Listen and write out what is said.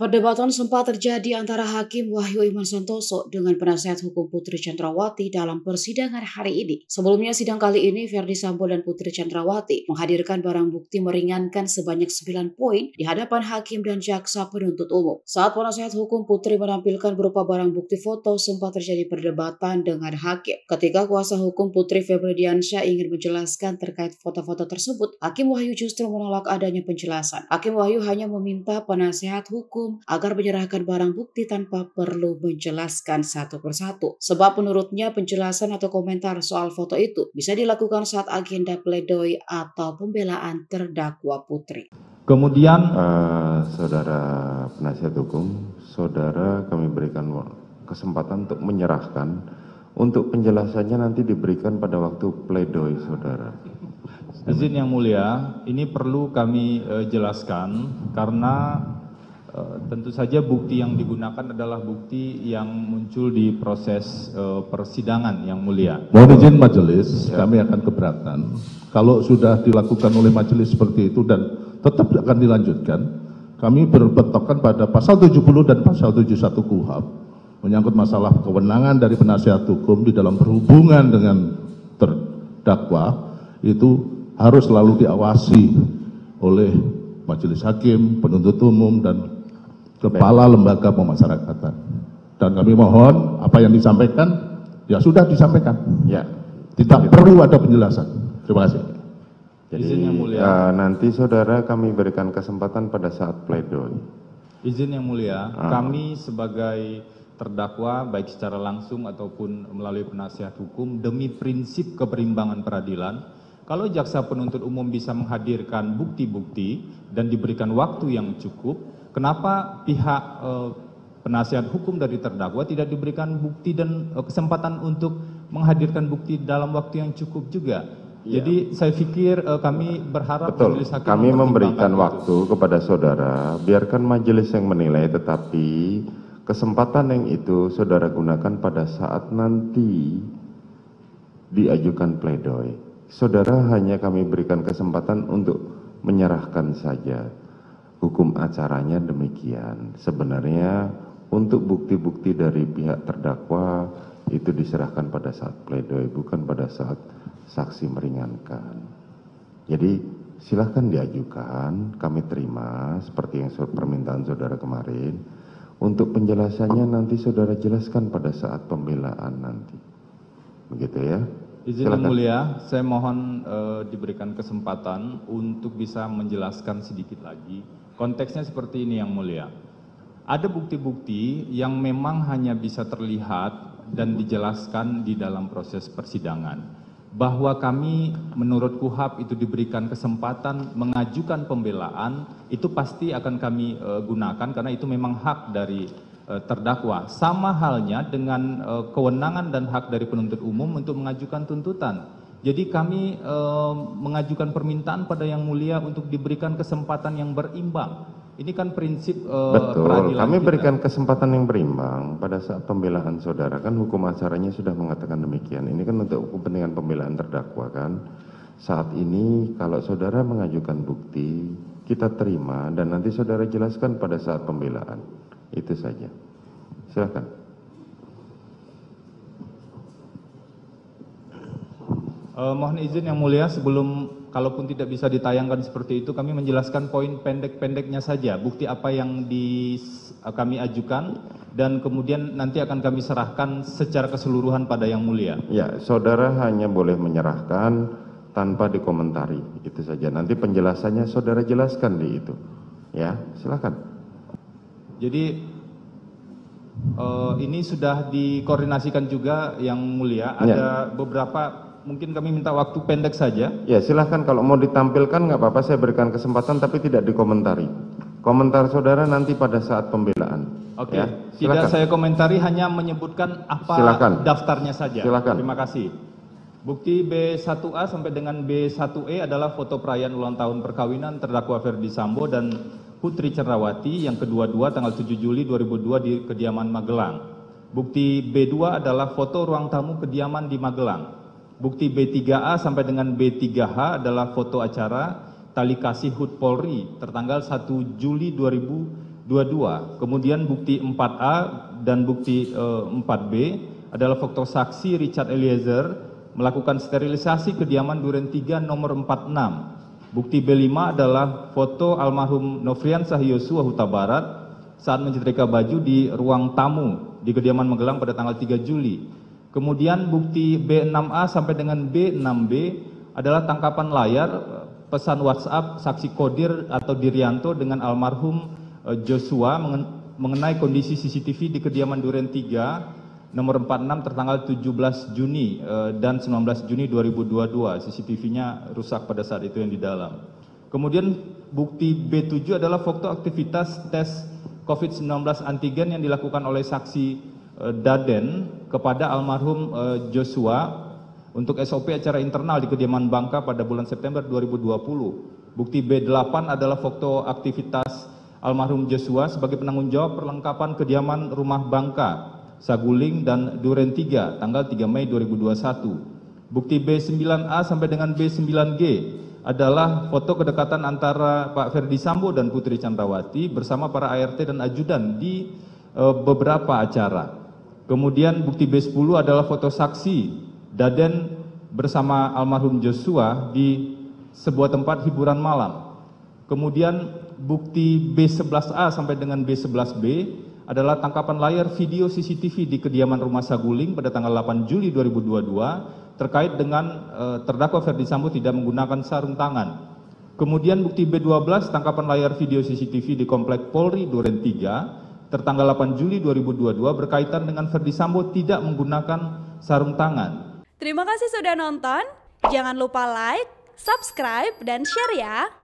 Perdebatan sempat terjadi antara Hakim Wahyu Iman Santoso dengan penasihat hukum Putri Chandrawati dalam persidangan hari ini. Sebelumnya sidang kali ini Verdi Sambo dan Putri Chandrawati menghadirkan barang bukti meringankan sebanyak 9 poin di hadapan hakim dan jaksa penuntut umum. Saat penasihat hukum Putri menampilkan berupa barang bukti foto, sempat terjadi perdebatan dengan hakim. Ketika kuasa hukum Putri Febrediansyah ingin menjelaskan terkait foto-foto tersebut, Hakim Wahyu justru menolak adanya penjelasan. Hakim Wahyu hanya meminta penasihat hukum agar menyerahkan barang bukti tanpa perlu menjelaskan satu persatu. Sebab menurutnya penjelasan atau komentar soal foto itu bisa dilakukan saat agenda pledoi atau pembelaan terdakwa Putri. Kemudian, saudara penasihat hukum, saudara kami berikan kesempatan untuk menyerahkan, untuk penjelasannya nanti diberikan pada waktu pledoi saudara. izin yang mulia, ini perlu kami jelaskan karena tentu saja bukti yang digunakan adalah bukti yang muncul di proses persidangan yang mulia. Mohon izin majelis, kami akan keberatan. Kalau sudah dilakukan oleh majelis seperti itu dan tetap akan dilanjutkan, kami berpatokan pada pasal 70 dan pasal 71 KUHP menyangkut masalah kewenangan dari penasihat hukum di dalam berhubungan dengan terdakwa itu harus selalu diawasi oleh majelis hakim, penuntut umum, dan kepala lembaga pemasyarakatan. Dan kami mohon apa yang disampaikan ya sudah disampaikan. Ya. Tidak perlu ada penjelasan. Terima kasih. Jadi Izin yang mulia. nanti saudara kami berikan kesempatan pada saat pledoi. Izin yang mulia, kami sebagai terdakwa baik secara langsung ataupun melalui penasihat hukum demi prinsip keberimbangan peradilan, kalau jaksa penuntut umum bisa menghadirkan bukti-bukti dan diberikan waktu yang cukup, kenapa pihak penasihat hukum dari terdakwa tidak diberikan bukti dan kesempatan untuk menghadirkan bukti dalam waktu yang cukup juga? Ya. Jadi saya pikir kami berharap Betul, majelis hakim kami memberikan mempertimbangkan waktu kepada saudara, biarkan majelis yang menilai, tetapi kesempatan yang itu saudara gunakan pada saat nanti diajukan pledoi. Saudara hanya kami berikan kesempatan untuk menyerahkan saja. Hukum acaranya demikian. Sebenarnya untuk bukti-bukti dari pihak terdakwa itu diserahkan pada saat pledoi, bukan pada saat saksi meringankan. Jadi silahkan diajukan, kami terima seperti yang permintaan saudara kemarin. Untuk penjelasannya nanti saudara jelaskan pada saat pembelaan nanti. Begitu ya. Izin yang mulia, saya mohon diberikan kesempatan untuk bisa menjelaskan sedikit lagi. Konteksnya seperti ini yang mulia. Ada bukti-bukti yang memang hanya bisa terlihat dan dijelaskan di dalam proses persidangan. Bahwa kami menurut KUHP itu diberikan kesempatan mengajukan pembelaan, itu pasti akan kami gunakan karena itu memang hak dari terdakwa. Sama halnya dengan kewenangan dan hak dari penuntut umum untuk mengajukan tuntutan. Jadi kami mengajukan permintaan pada yang mulia untuk diberikan kesempatan yang berimbang. Ini kan prinsip betul, kami kita. berikan kesempatan yang berimbang pada saat pembelaan saudara. Kan hukum acaranya sudah mengatakan demikian. Ini kan untuk kepentingan pembelaan terdakwa kan. Saat ini kalau saudara mengajukan bukti, kita terima dan nanti saudara jelaskan pada saat pembelaan. Itu saja. Silakan. Mohon izin yang mulia, sebelum kalaupun tidak bisa ditayangkan seperti itu, kami menjelaskan poin pendek-pendeknya saja, bukti apa yang kami ajukan, dan kemudian nanti akan kami serahkan secara keseluruhan pada yang mulia. Ya, saudara hanya boleh menyerahkan tanpa dikomentari, itu saja. Nanti penjelasannya saudara jelaskan di itu. Ya, silakan. Jadi ini sudah dikoordinasikan juga yang mulia, ada beberapa. Mungkin kami minta waktu pendek saja. Ya silahkan, kalau mau ditampilkan nggak apa-apa, saya berikan kesempatan tapi tidak dikomentari. Komentar saudara nanti pada saat pembelaan. Oke, ya, tidak saya komentari, hanya menyebutkan apa daftarnya saja. Silakan. Terima kasih. Bukti B1A sampai dengan B1E adalah foto perayaan ulang tahun perkawinan terdakwa Verdi Sambo dan Putri Chandrawati yang kedua-dua tanggal 7 Juli 2002 di kediaman Magelang. Bukti B2 adalah foto ruang tamu kediaman di Magelang. Bukti B3A sampai dengan B3H adalah foto acara tali kasih HUT Polri tertanggal 1 Juli 2002 22. Kemudian bukti 4A dan bukti 4B adalah foto saksi Richard Eliezer melakukan sterilisasi kediaman Duren 3 nomor 46. Bukti B5 adalah foto almarhum Nofriansah Yosua Huta Barat saat menyetrika baju di ruang tamu di kediaman Magelang pada tanggal 3 Juli. Kemudian bukti B6A sampai dengan B6B adalah tangkapan layar pesan WhatsApp saksi Kodir atau Dirianto dengan almarhum Joshua mengenai kondisi CCTV di kediaman Duren 3 nomor 46 tertanggal 17 Juni dan 19 Juni 2022. CCTV-nya rusak pada saat itu yang di dalam. Kemudian bukti B7 adalah foto aktivitas tes COVID-19 antigen yang dilakukan oleh saksi Daden kepada almarhum Joshua untuk SOP acara internal di kediaman Bangka pada bulan September 2020. Bukti B8 adalah foto aktivitas almarhum Joshua sebagai penanggung jawab perlengkapan kediaman rumah Bangka, Saguling, dan Duren 3 tanggal 3 Mei 2021. Bukti B9A sampai dengan B9G adalah foto kedekatan antara Pak Ferdi Sambo dan Putri Candrawati bersama para ART dan ajudan di beberapa acara. Kemudian bukti B10 adalah foto saksi Daden bersama almarhum Joshua di sebuah tempat hiburan malam. Kemudian bukti B11A sampai dengan B11B adalah tangkapan layar video CCTV di kediaman rumah Saguling pada tanggal 8 Juli 2022 terkait dengan terdakwa Ferdi Sambo tidak menggunakan sarung tangan. Kemudian bukti B12 tangkapan layar video CCTV di Komplek Polri Duren 3 tertanggal 8 Juli 2022 berkaitan dengan Ferdi Sambo tidak menggunakan sarung tangan. Terima kasih sudah nonton. Jangan lupa like, subscribe, dan share ya.